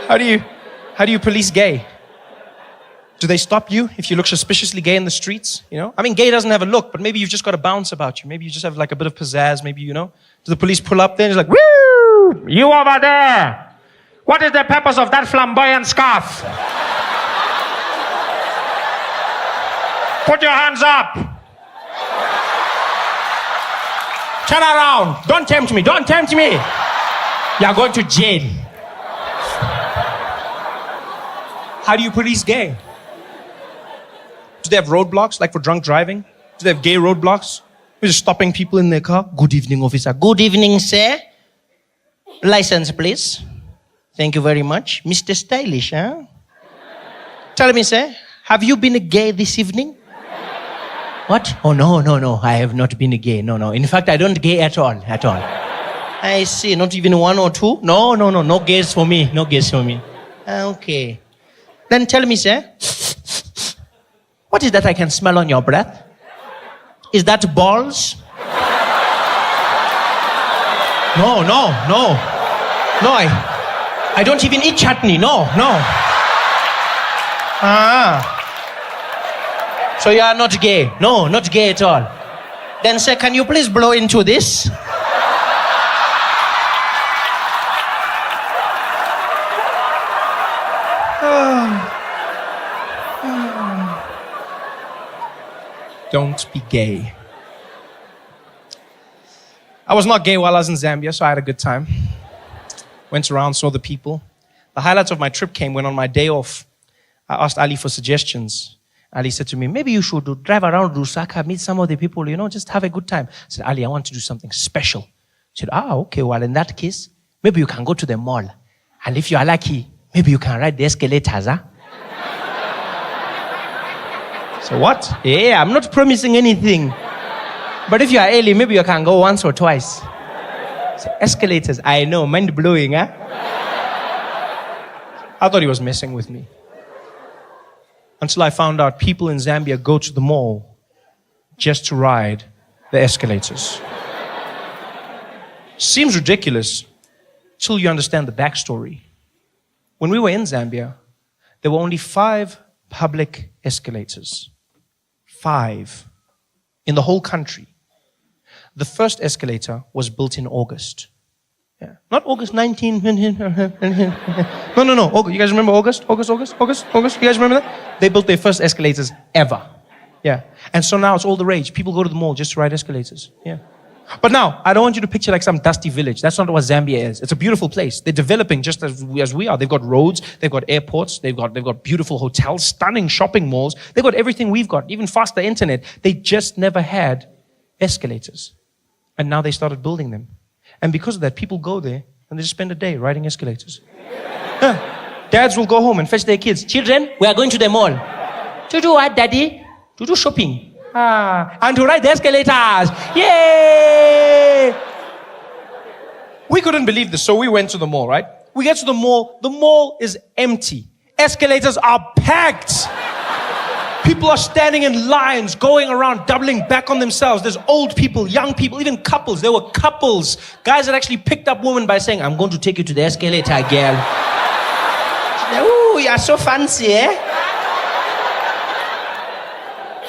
How do you police gay? Do they stop you if you look suspiciously gay in the streets? I mean, gay doesn't have a look, but maybe you've just got a bounce about you. Maybe you just have like a bit of pizzazz. Maybe, Do the police pull up there and it's like, woo! You over there! What is the purpose of that flamboyant scarf? Put your hands up! Turn around! Don't tempt me! Don't tempt me! You're going to jail. How do you police gay? Do they have roadblocks, like for drunk driving? Do they have gay roadblocks? They're just stopping people in their car. Good evening, officer. Good evening, sir. License, please. Thank you very much. Mr. Stylish, huh? Tell me, sir, have you been gay this evening? What? Oh, no. I have not been gay. No. In fact, I don't gay at all. I see. Not even one or two? No. No gays for me. No gays for me. Okay. Then tell me, sir, what is that I can smell on your breath? Is that balls? No, I don't even eat chutney. No. So you are not gay? No, not gay at all. Then, sir, can you please blow into this? Don't be gay. I was not gay while I was in Zambia, so I had a good time. Went around, saw the people. The highlights of my trip came when on my day off, I asked Ali for suggestions. Ali said to me, maybe you should drive around Lusaka, meet some of the people, just have a good time. I said, Ali, I want to do something special. He said, okay, well, in that case, maybe you can go to the mall. And if you are lucky, maybe you can ride the escalators, huh? So what? Yeah, I'm not promising anything. But if you are early, maybe you can go once or twice. So escalators, I know, mind-blowing, huh? I thought he was messing with me. Until I found out people in Zambia go to the mall just to ride the escalators. Seems ridiculous till you understand the backstory. When we were in Zambia, there were only 5 public escalators. 5. in the whole country. The first escalator was built in August. Yeah. Not August 19. No. You guys remember August? August? You guys remember that? They built their first escalators ever. Yeah. And so now it's all the rage. People go to the mall just to ride escalators. Yeah. But now, I don't want you to picture like some dusty village. That's not what Zambia is. It's a beautiful place. They're developing just as we are. They've got roads, they've got airports, they've got beautiful hotels, stunning shopping malls. They've got everything we've got, even faster internet. They just never had escalators. And now they started building them. And because of that, people go there and they just spend a day riding escalators. Dads will go home and fetch their kids. Children, we are going to the mall. To do what, Daddy? To do shopping. And to ride the escalators. Yay! We couldn't believe this, so we went to the mall, right? We get to the mall is empty. Escalators are packed. People are standing in lines, going around, doubling back on themselves. There's old people, young people, even couples. There were couples. Guys that actually picked up women by saying, I'm going to take you to the escalator, girl. Ooh, you're so fancy, eh?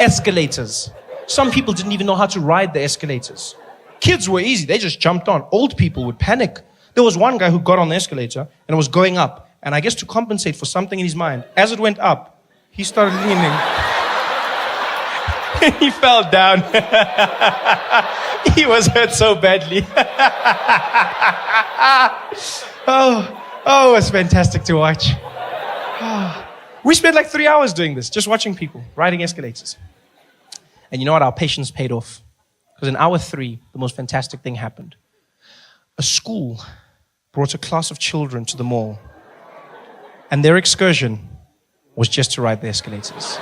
Escalators. Some people didn't even know how to ride the escalators. Kids were easy. They just jumped on. Old people would panic. There was one guy who got on the escalator and it was going up. And I guess to compensate for something in his mind, as it went up, he started leaning. He fell down. He was hurt so badly. Oh, it was fantastic to watch. We spent like 3 hours doing this, just watching people riding escalators. And you know what? Our patience paid off. Because in hour 3, the most fantastic thing happened. A school brought a class of children to the mall. And their excursion was just to ride the escalators.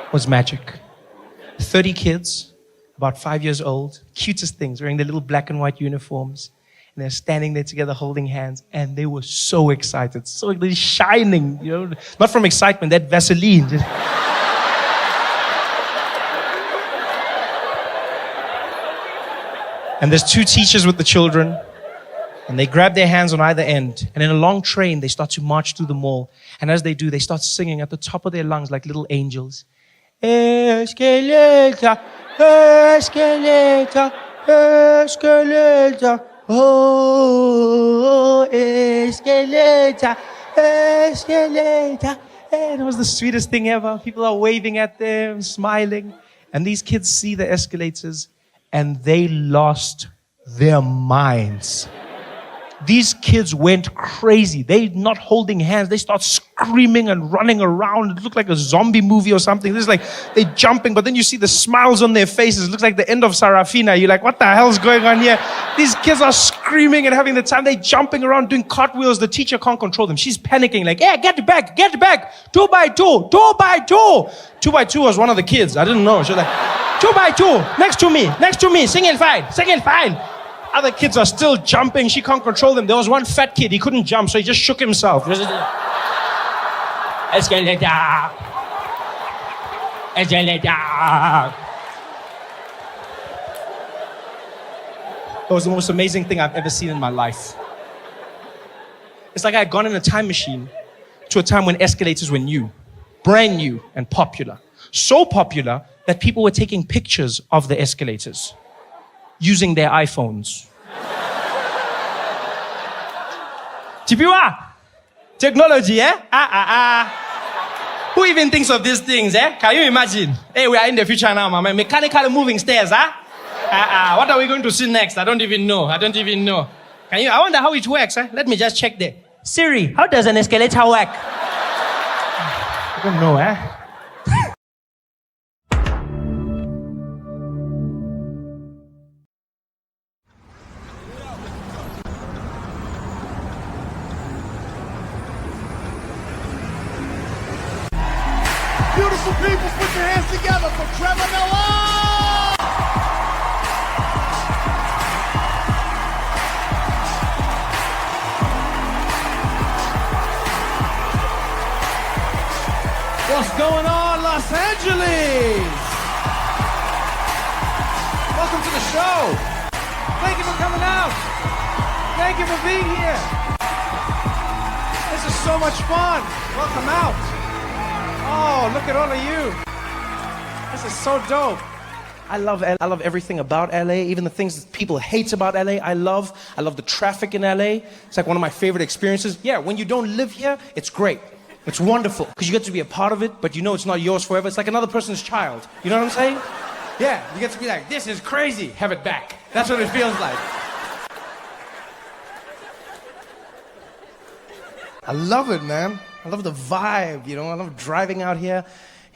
It was magic. 30 kids, about 5 years old, cutest things, wearing their little black and white uniforms. And they're standing there together holding hands. And they were so excited, so they're shining, you know. Not from excitement, that Vaseline. And there's 2 teachers with the children. And they grab their hands on either end. And in a long train, they start to march through the mall. And as they do, they start singing at the top of their lungs like little angels. Escalator, escalator, escalator. Oh, escalator, escalator. And it was the sweetest thing ever. People are waving at them, smiling. And these kids see the escalators and they lost their minds. These kids went crazy. They're not holding hands. They start screaming and running around. It looked like a zombie movie or something. This is like they're jumping, but then you see the smiles on their faces. It looks like the end of Sarafina. You're like, what the hell's going on here? These kids are screaming and having the time. They're jumping around, doing cartwheels. The teacher can't control them. She's panicking like, yeah, get back, get back. 2 by 2, 2 by 2. 2 by 2 was one of the kids. I didn't know. She was like, 2 by 2, next to me, single file. Other kids are still jumping. She can't control them. There was one fat kid. He couldn't jump, so he just shook himself. Escalator. Escalator. It was the most amazing thing I've ever seen in my life. It's like I had gone in a time machine to a time when escalators were new, brand new and popular. So popular that people were taking pictures of the escalators using their iPhones. Chipiwa, technology, eh? Who even thinks of these things, eh? Can you imagine? Hey, we are in the future now, man. Mechanical moving stairs, huh? What are we going to see next? I don't even know. I wonder how it works, eh? Let me just check there. Siri, how does an escalator work? I don't know, eh? Beautiful people, put your hands together for Trevor Noah! What's going on, Los Angeles? Welcome to the show. Thank you for coming out. Thank you for being here. This is so much fun. Welcome out. Oh, look at all of you. This is so dope. I love everything about LA, even the things that people hate about LA. I love the traffic in LA. It's like one of my favorite experiences. Yeah, when you don't live here, it's great. It's wonderful because you get to be a part of it, but you know it's not yours forever. It's like another person's child. You know what I'm saying? Yeah, you get to be like, this is crazy. Have it back. That's what it feels like. I love it, man. I love the vibe, you know. I love driving out here,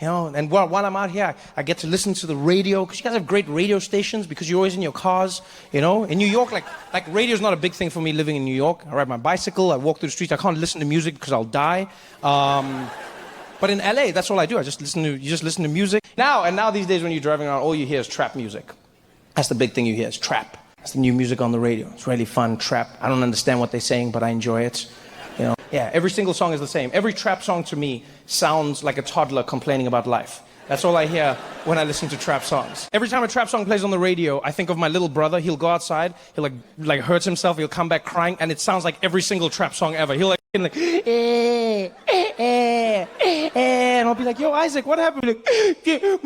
you know. And while I'm out here, I get to listen to the radio because you guys have great radio stations because you're always in your cars, you know. In New York, like radio's not a big thing for me living in New York. I ride my bicycle, I walk through the streets. I can't listen to music because I'll die. But in LA, that's all I do. You just listen to music. Now these days when you're driving around, all you hear is trap music. That's the big thing you hear is trap. That's the new music on the radio. It's really fun, trap. I don't understand what they're saying, but I enjoy it. You know, yeah, every single song is the same. Every trap song to me sounds like a toddler complaining about life. That's all I hear when I listen to trap songs. Every time a trap song plays on the radio, I think of my little brother. He'll go outside, he'll like hurts himself, he'll come back crying, and it sounds like every single trap song ever. He'll and I'll be like, yo, Isaac, what happened? Like, and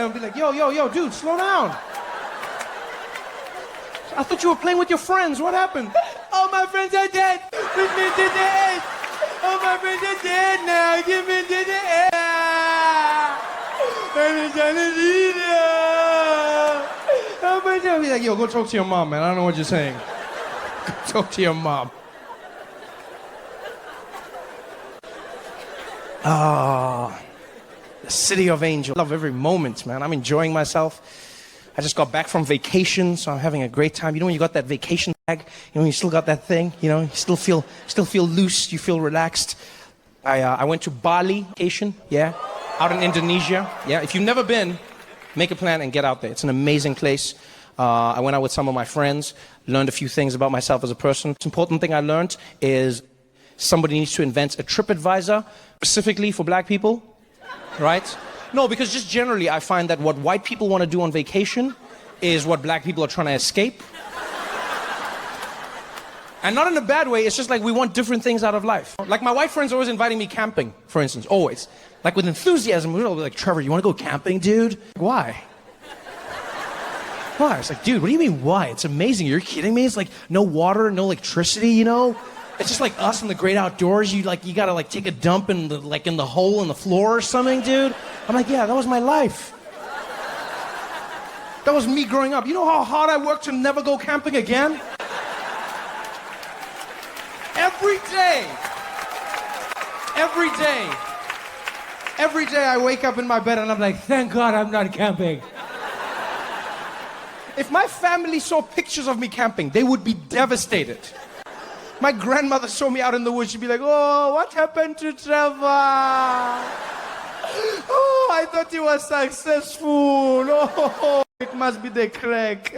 I'll be like, yo, dude, slow down. I thought you were playing with your friends. What happened? All my friends are dead. With me to the end. All my friends are dead now. Give me to the end. I'll be like, yo, go talk to your mom, man. I don't know what you're saying. Go talk to your mom. The city of angels. I love every moment, man. I'm enjoying myself. I just got back from vacation, so I'm having a great time. You know when you got that vacation bag, you know, you still got that thing, you know, you still feel loose, you feel relaxed. I went to Bali vacation, yeah, out in Indonesia. Yeah, if you've never been, make a plan and get out there. It's an amazing place. I went out with some of my friends, learned a few things about myself as a person. The important thing I learned is somebody needs to invent a TripAdvisor specifically for black people, right? No, because just generally I find that what white people want to do on vacation is what black people are trying to escape. And not in a bad way, it's just like we want different things out of life. Like my white friends are always inviting me camping, for instance, always. Like with enthusiasm, we're like, Trevor, you want to go camping, dude? Why? Why? It's like, dude, what do you mean why? It's amazing, you're kidding me? It's like no water, no electricity, you know? It's just like us in the great outdoors. You gotta take a dump in the hole in the floor or something, dude. I'm like, yeah, that was my life. That was me growing up. You know how hard I worked to never go camping again? Every day I wake up in my bed and I'm like, thank God I'm not camping. If my family saw pictures of me camping, they would be devastated. My grandmother saw me out in the woods. She'd be like, oh, what happened to Trevor? Oh, I thought he was successful. Oh, it must be the crack.